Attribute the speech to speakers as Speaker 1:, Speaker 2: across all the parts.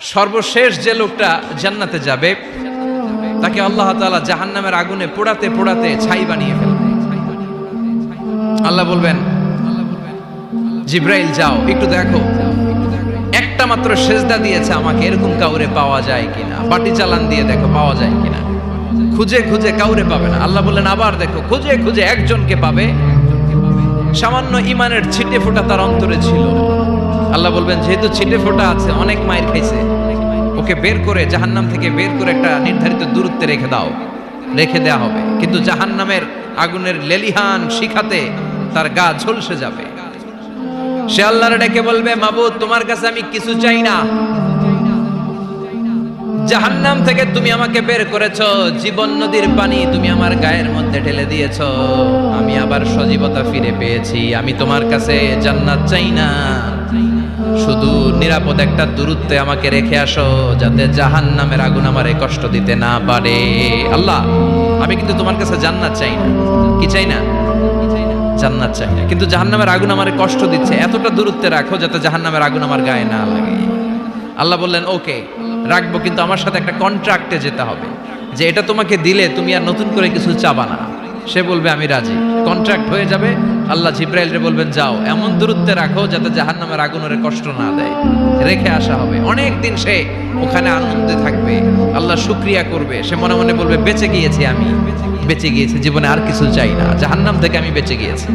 Speaker 1: সর্বশেষ যে লোকটা জান্নাতে যাবে তাকে আল্লাহ তাআলা জাহান্নামের আগুনে পোড়াতে পোড়াতে ছাই বানিয়ে ফেলবে। আল্লাহ বলবেন, জিব্রাইল যাও একটু দেখো, একটা মাত্র সেজদা দিয়েছে আমাকে, এরকম কাউরে পাওয়া যায় কিনা। বাটি চালান দিয়ে দেখো পাওয়া যায় কিনা। খুঁজে খুঁজে কাউরে পাবে না। আল্লাহ বললেন আবার দেখো, খুঁজে খুঁজে একজনকে পাবে, সামান্য ইমানের ছিটে ফোঁটা তার অন্তরে ছিল। আল্লাহ বলবেন যেহেতু ছিটে ফোঁটা আছে, অনেক মায়ের খাইছে, ওকে বের করে জাহান্নাম থেকে বের করে একটা নির্ধারিত দূরত্বে রেখে দাও। রেখে দেয়া হবে, কিন্তু জাহান্নামের আগুনের লেলিহান শিখাতে তার গা ঝলসে যাবে। সে আল্লাহর ডেকে বলবে, মাবুদ তোমার কাছে আমি কিছু চাই না, জাহান্নাম থেকে তুমি আমাকে বের করেছো, জীবন নদীর পানি তুমি আমার গায়ের মধ্যে ঢেলে দিয়েছো, আমি আবার সজীবতা ফিরে পেয়েছি। আমি তোমার কাছে জান্নাত চাই না, শুধু নিরাপদ একটা দূরত্বে আমাকে রেখে আসো, যাতে জাহান্নামের আগুন আমারে কষ্ট দিতে না পারে। আল্লাহ আমি কিন্তু তোমার কাছে জান্নাত চাই না। কি চাই না? জান্নাত চাই না, কিন্তু জাহান্নামের আগুন আমারে কষ্ট দিচ্ছে, এতটা দূরত্বে রাখো যাতে জাহান্নামের আগুন আমার গায়ে না লাগে। আল্লাহ বললেন ওকে রাখবো, কিন্তু আমার সাথে একটা কন্ট্রাক্টে যেতে হবে, যে এটা তোমাকে দিলে তুমি আর নতুন করে কিছু চাবা না। সে বলবে আমি রাজি, কন্ট্রাক্ট হয়ে যাবে। আল্লাহ জিব্রাইলকে বলবেন যাও এমন দূরত্বে রাখো যাতে জাহান্নামের আগুন ওরে কষ্ট না দেয়। রেখে আসা হবে, অনেক দিন সে ওখানে আনন্দে থাকবে, আল্লাহ শুকরিয়া করবে। সে মনে মনে বলবে বেঁচে গিয়েছি, আমি বেঁচে গিয়েছি, জীবনে আর কিছু চাই না, জাহান্নাম থেকে আমি বেঁচে গিয়েছি।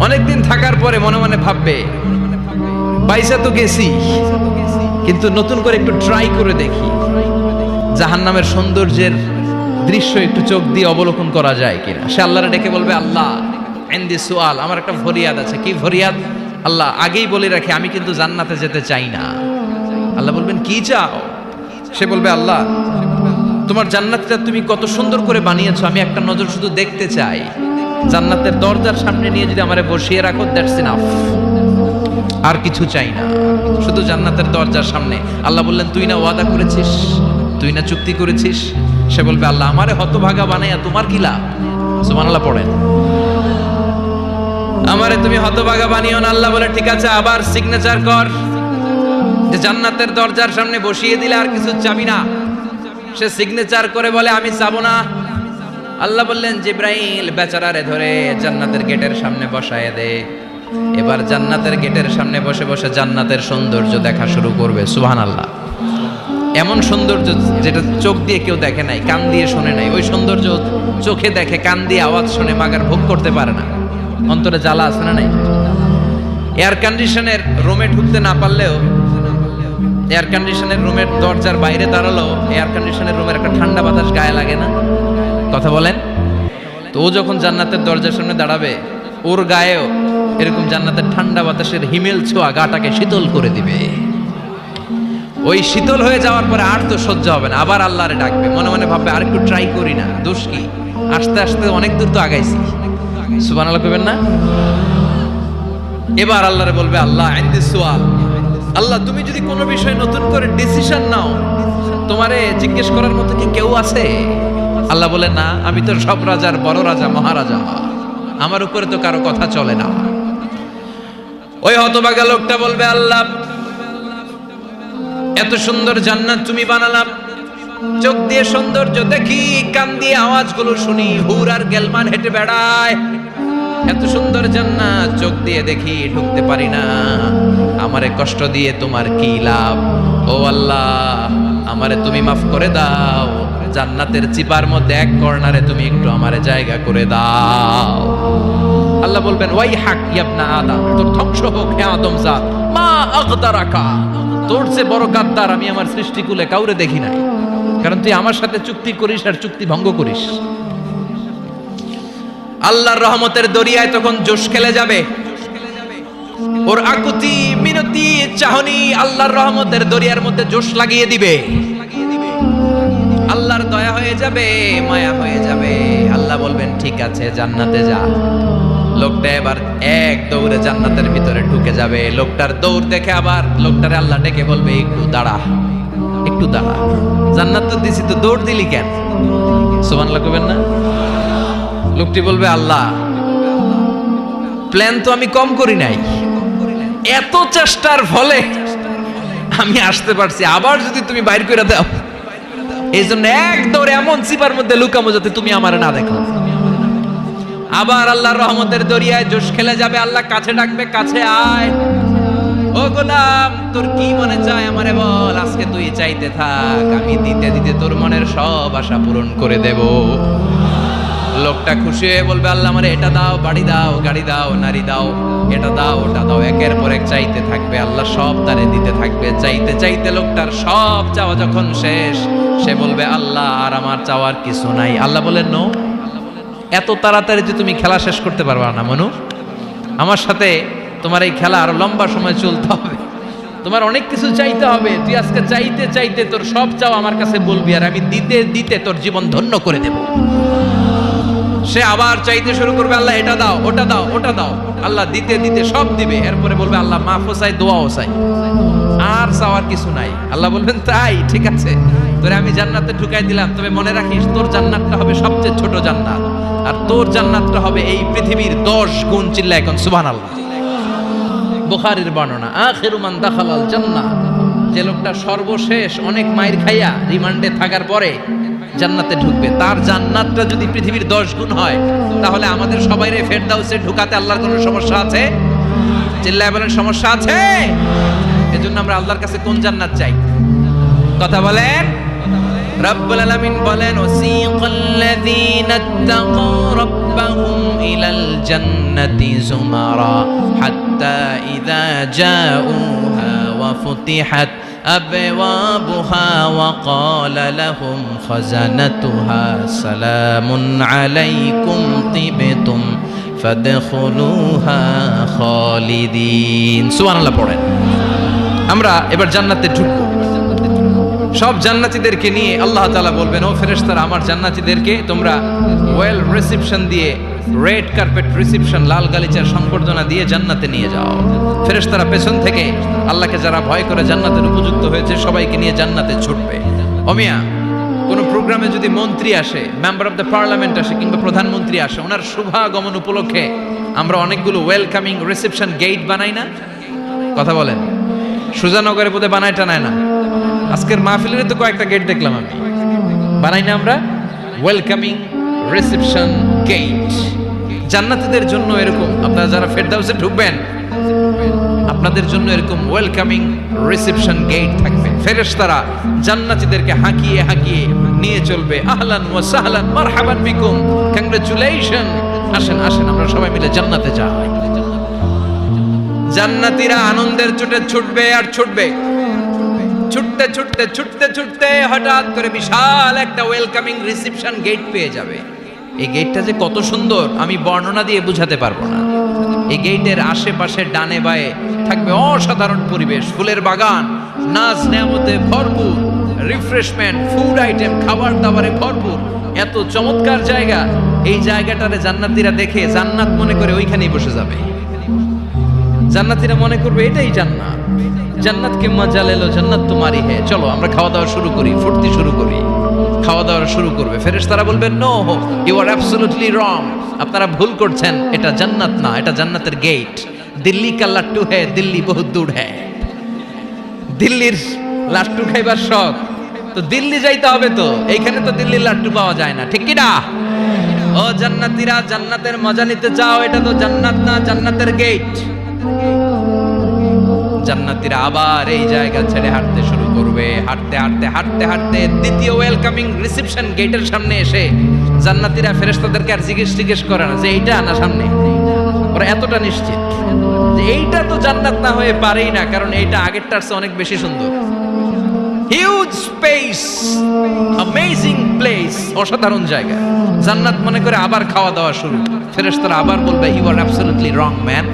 Speaker 1: অনেকদিন থাকার পরে মনে মনে ভাববে বাইসা তো গেছি, কিন্তু নতুন করে একটু ট্রাই করে দেখি, জাহান্নামের সৌন্দর্যের দৃশ্য একটু চোখ দিয়ে অবলোকন করা যায় কিনা। সে আল্লাহরে ডেকে বলবে, আল্লাহ ইনদি সুআল, আমার একটা ফরিয়াদ আছে। কি ফরিয়াদ? আল্লাহ আগেই বলে রাখি, আমি কিন্তু জান্নাতে যেতে চাই না। আল্লাহ বলবেন কি চাও? সে বলবে আল্লাহ তোমার জান্নাতটা তুমি কত সুন্দর করে বানিয়েছো, আমি একটা নজর শুধু দেখতে চাই। জান্নাতের দরজার সামনে নিয়ে যদি আমারে বসিয়ে রাখো, দ্যাটস ইনাফ, আর কিছু চাই না, শুধু জান্নাতের দরজার সামনে। আল্লাহ বললেন তুই না ওয়াদা করেছিস, তুই না চুক্তি করেছিস। সে বলবে আল্লাহ আমারে হতভাগা বানাইয়া তোমার কি লাভ? সুবহানাল্লাহ পড়েন। আমারে তুমি হতভাগা বানিও না। আল্লাহ বলে ঠিক আছে, আবার সিগনেচার কর যে জান্নাতের দরজার সামনে বসিয়ে দিলে আর কিছু চাবি না। সে সিগনেচার করে বলে আমি চাবো না। আল্লাহ বললেন জিব্রাইল বেচারারে ধরে জান্নাতের গেটের সামনে বসায় দে। এবার জান্নাতের গেটের সামনে বসে বসে জান্নাতের সৌন্দর্য দেখা শুরু করবে। সুবহানাল্লাহ। এমন সৌন্দর্য যেটা চোখ দিয়ে কেউ দেখে নাই, কান দিয়ে শোনে নাই, ওই সৌন্দর্য চোখে দেখে, কান দিয়ে আওয়াজ শুনে মাগার ভোগ করতে পারে না। অন্তরে জ্বালা আছে না নাই? এয়ার কন্ডিশনের রুমে ঢুকতে না পারলেও, এয়ার কন্ডিশনের রুমের দরজার বাইরে দাঁড়ালো, এয়ার কন্ডিশনের রুমের একটা ঠান্ডা বাতাস গায়ে লাগে না? কথা বলেন তো। ও যখন জান্নাতের দরজার সামনে দাঁড়াবে, ওর গায়েও এরকম জান্নাতের ঠান্ডা বাতাসের হিমেল ছোঁয়া গাটাকে শীতল করে দিবে। ওই শীতল হয়ে যাওয়ার পরে আর তো সহ্য হবে না, আবার আল্লাহরে ডাকবে, মনে মনে ভাববে আর একটু ট্রাই করি না, দোষ কি, আস্তে আস্তে অনেক দূর তো আগাইছি। সুবহানাল্লাহ কইবেন না? এবার আল্লাহরে বলবে আল্লাহ ইনদি সুআল, আল্লাহ তুমি যদি কোনো বিষয়ে নতুন করে ডিসিশন নাও, তোমারে জিজ্ঞেস করার মতো কি কেউ আছে? আল্লাহ বলে না, আমি তো সব রাজার বড় রাজা, মহারাজা, আমার উপরে তো কারো কথা চলে না। ওই হতভাগা লোকটা বলবে আল্লাহ এত সুন্দর জান্নাত তুমি বানালাম, চোখ দিয়ে সৌন্দর্য দেখি, কান দিয়ে আওয়াজগুলো শুনি, হুর আর গেলমান হেঁটে বেড়ায়, এত সুন্দর জান্নাত চোখ দিয়ে দেখি, ঢুকতে পারি না, আমারে কষ্ট দিয়ে তোমার কি লাভ? ও আল্লাহ আমারে তুমি মাফ করে দাও, জান্নাতের চিপার মধ্যে এক কর্নারে তুমি একটু আমারে জায়গা করে দাও। আল্লাহ বলবেন ওয়াই হাক ইবনা আদম, তোর ধ্বংস হোক হে আদম জাত, মা আগদারাকা, তোর চেয়ে বড় গাদ্দার আমি আমার সৃষ্টিকুলে কাউরে দেখি নাই, কারণ তুই আমার সাথে চুক্তি করিস আর চুক্তি ভঙ্গ করিস। আল্লাহর রহমতের দরিয়ায় তখন জোশ খেলে যাবে, ওর আকুতি মিনতি চাহনি আল্লাহর রহমতের দরিয়ার মধ্যে জোশ লাগিয়ে দিবে। আল্লাহর দয়া হয়ে যাবে, মায়া হয়ে যাবে। আল্লাহ বলবেন ঠিক আছে জান্নাতে যা। লোকটা এবার এক দৌড়ে জান্নাতের ভিতরে ঢুকে যাবে। লোকটার দৌড় দেখে আবার লোকটারে আল্লাহ ডেকে বলবে একটু দাঁড়া, একটু দাঁড়া, জান্নাত তো দিছি, তো দৌড় দিলি কেন? সুবহানাল্লাহ কইবেন না? লোকটি বলবে আল্লাহ প্ল্যান তো আমি কম করি নাই, এত চেষ্টার ফলে আমি আসতে পারছি, আবার যদি তুমি বাইর করে দাও, এই জন্য এক দৌড়ে এমন চিপার মধ্যে লুকামো যাতে তুমি আমার না দেখো। আবার আল্লাহর রহমতের দরিয়ায় জোশ খেলে যাবে, আল্লাহ কাছে ডাকবে, কাছে আয় ও গোলাম, তোর কি মনে চায় আমারে বল, আজকে তুই চাইতে থাক, আমি দিতে দিতে তোর মনের সব আশা পূরণ করে দেব। লোকটা খুশি হয়ে বলবে, আল্লাহ আমারে এটা দাও, বাড়ি দাও, গাড়ি দাও, নারী দাও, এটা দাও, ওটা দাও, একের পর এক চাইতে থাকবে, আল্লাহ সব তারে দিতে থাকবে। চাইতে চাইতে লোকটার সব চাওয়া যখন শেষ, সে বলবে, আল্লাহ আর আমার চাওয়ার কিছু নাই। আল্লাহ বলেন, নো, এত তাড়াতাড়ি যে তুমি খেলা শেষ করতে পারবা না মনু, আমার সাথে তোমার এই খেলা আরো লম্বা সময় চলতে হবে, তোমার অনেক কিছু চাইতে হবে। তুই আজকে চাইতে চাইতে তোর সব চাও আমার কাছে বলবি, আর আমি দিতে দিতে তোর জীবন ধন্য করে দেব। সে আবার চাইতে শুরু করবে, আল্লাহ এটা দাও, ওটা দাও, ওটা দাও, আল্লাহ দিতে দিতে সব দিবে। এরপরে বলবে, আল্লাহ মাফও চাই, দোয়াও চাই, আর চাওয়ার কিছু নাই। আল্লাহ বলবেন, তাই ঠিক আছে, তোরে আমি জান্নাতে ঢুকাই দিলাম, তবে মনে রাখিস তোর জান্নাতটা হবে সবচেয়ে ছোট জান্নাত, আর তোর জান্নাতটা হবে এই পৃথিবীর 10 গুণ। চিল্লা এখন সুবহানাল্লাহ। বুখারীর বর্ণনা, আখিরু মান দাখালাল জান্নাহ, যে লোকটা সর্বশেষ অনেক মাইর খাইয়া রিমান্ডে থাকার পরে জান্নাতে ঢুকবে, তার জান্নাতটা যদি পৃথিবীর 10 গুণ হয়, তাহলে আমাদের সবাইরে ফেরদাউসে ঢুকাতে আল্লাহর কোনো সমস্যা আছে? চিল্লায় বলেন, সমস্যা আছে? এজন্য আমরা আল্লাহর কাছে কোন জান্নাত চাই? কথা বলেন। রব্বুল আলামিন বলেন, ওয়াসিকাল্লাযীনা ইত্তাকাউ রাব্বাহুম ইলাল জান্নাতি যুমারা হাত্তা ইযা জাউহা ওয়া ফুতিহাত أبوابها وقال لهم خزنتها سلام عليكم طبتم فادخلوها خالدين। সুবহানাল্লাহ পড়েন। আমরা এবার জান্নাতে ঢুকবো। সব জান্নাতীদেরকে নিয়ে আল্লাহ তাআলা বলবেন, ও ফেরেশতারা, আমার জান্নাতীদেরকে তোমরা ওয়েল রিসেপশন দিয়ে, রেড কার্পেট রিসেপশন, লাল গালিচার সংবর্ধনা দিয়ে জান্নাতে নিয়ে যাও। ফেরেশতারা পেছন থেকে আল্লাহকে যারা ভয় করে জান্নাতের উপযুক্ত হয়েছে সবাইকে নিয়ে জান্নাতে ছুটবে। ওমিয়া, কোন প্রোগ্রামে যদি মন্ত্রী আসে, মেম্বার অফ দ্য পার্লামেন্ট আসে, কিংবা প্রধানমন্ত্রী আসে, ওনার শুভাগমন উপলক্ষে আমরা অনেকগুলো ওয়েলকামিং রিসেপশন গেট বানাই না? কথা বলেন। সুজানগরে বোধহয় বানায় টানায় না? আজকের মাহফিলের তো কয়েকটা গেট দেখলাম আমি, বানাই না আমরা? ওয়েলকামিং রিসেপশন গেট জান্নাতীদের জন্য এরকম। আপনারা যারা ফেরদাউসে ঢুকবেন, আপনাদের জন্য এরকম ওয়েলকামিং রিসেপশন গেট থাকবে। ফেরেশতারা জান্নাতীদেরকে হাঁকিয়ে হাঁকিয়ে নিয়ে চলবে, আহলান ওয়া সাহলান মারহাবান বিকুম, কংগ্রাচুলেশন, আসেন আসেন, আমরা সবাই মিলে জান্নাতে যাই। জান্নাতীরা আনন্দের চোটে ছুটবে আর ছুটবে, ছুটতে ছুটতে ছুটতে ছুটতে হঠাৎ করে বিশাল একটা ওয়েলকামিং রিসেপশন গেট পেয়ে যাবে। এই গেটটা যে কত সুন্দর আমি বর্ণনা দিয়ে বুঝাতে পারবো না। এই গেটের আশেপাশে ডানে বায়ে থাকবে অসাধারণ পরিবেশ, ফুলের বাগান, নাজ নেয়ামতে ভরপুর, রিফ্রেশমেন্ট, ফুড আইটেম, খাবার দাবারে ভরপুর, এত চমৎকার জায়গা। এই জায়গাটারে জান্নাতীরা দেখে জান্নাত মনে করে ওইখানেই বসে যাবে। জান্নাতীরা মনে করবে এটাই জান্নাত, জান্নাত কে মজা লেলো, জান্নাত তোমারই হে, চলো আমরা খাওয়া দাওয়া শুরু করি, ফুর্তি শুরু করি। খাওয়া দাওয়া শুরু করবে। ফেরেশতারা বলবেন, no, you are absolutely wrong, আপনারা ভুল করছেন, এটা জান্নাত না, এটা জান্নাতের গেট। দিল্লি কা লাট্টু হে, দিল্লি বহুত দূর হে। দিল্লির লাট্টু খাইবার শখ, তো দিল্লি যাইতে হবে, তো এইখানে তো দিল্লির লাট্টু পাওয়া যায় না, ঠিক কি না? ও জান্নাতীরা, জান্নাতের মজা নিতে চাও, এটা তো জান্নাত না, জান্নাতের গেট। জান্নাতীরা আবার এই জায়গা ছেড়ে হাঁটতে শুরু করবে। হাঁটতে হাঁটতে হাঁটতে হাঁটতে দ্বিতীয় ওয়েলকামিং রিসেপশন গেটের সামনে এসে জান্নাতীরা ফেরেশতাদেরকে আর জিজ্ঞেস করে না যে এইটা না সামনে, ওরা এতটা নিশ্চিত যে এইটা তো জান্নাত না হয়ে পারেই না, কারণ এইটা আগেরটার চেয়ে অনেক বেশি সুন্দর। হিউজ স্পেস, অ্যামেজিং প্লেস, অসাধারণ জায়গা। জান্নাত মনে করে আবার খাওয়া দাওয়া শুরু। ফেরেশতারা আবার বলবে, you are absolutely wrong man,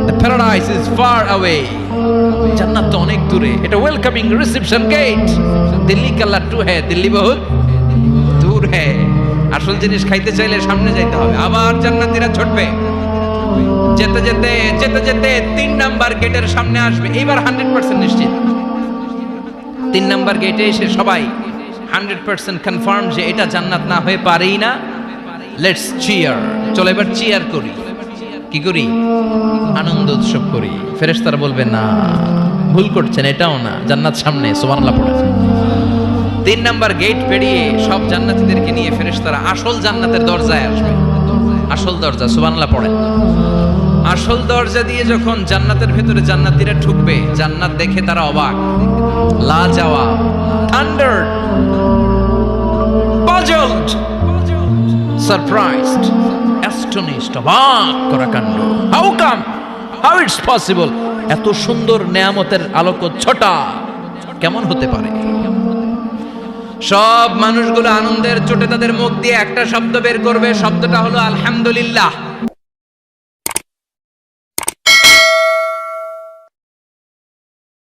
Speaker 1: the paradise is far away, জান্নাত তো অনেক দূরে, এটা ওয়েলকামিং রিসেপশন গেট। দিল্লি কা লাট্টু হে, দিল্লি বহুত দূর হে। আসল জিনিস খাইতে চাইলে সামনে যাইতে হবে। আবার জান্নাতীরা ছুটবে, যেতে যেতে যেতে যেতে 3 নাম্বার গেটের সামনে আসবে। এবার 100% নিশ্চিত 3 নাম্বার গেটে এসে সবাই 100% কনফার্ম যে এটা জান্নাত না হয়ে পারেই না। লেটস চিয়ার, চলো এবার চিয়ার করি। কি করি? আনন্দ উৎসব করি। ফেরেশতারা বলবে, না, ভুল করছেন, এটাও না, জান্নাত সামনে, সুবহানাল্লাহ পড়ে। 3 নাম্বার গেট পেরিয়ে সব জান্নাতীদেরকে নিয়ে ফেরেশতারা আসল জান্নাতের দরজায় আসবে। আসল দরজা, সুবহানাল্লাহ পড়ে। আসল দরজা দিয়ে যখন জান্নাতের ভেতরে জান্নাতীরা ঢুকবে, জান্নাত দেখে তারা অবাক, লাজাওয়াব, থান্ডার্ড, পাজলড, সারপ্রাইজড, অ্যাস্টনিশড, অবাক করা কাণ্ড। How come, how it's possible, এত সুন্দর নেয়ামতের আলোকচ্ছটা কেমন হতে পারে? সব মানুষগুলো আনন্দের চোটে তাদের মুখ দিয়ে একটা শব্দ বের করবে, শব্দটা হলো আলহামদুলিল্লাহ।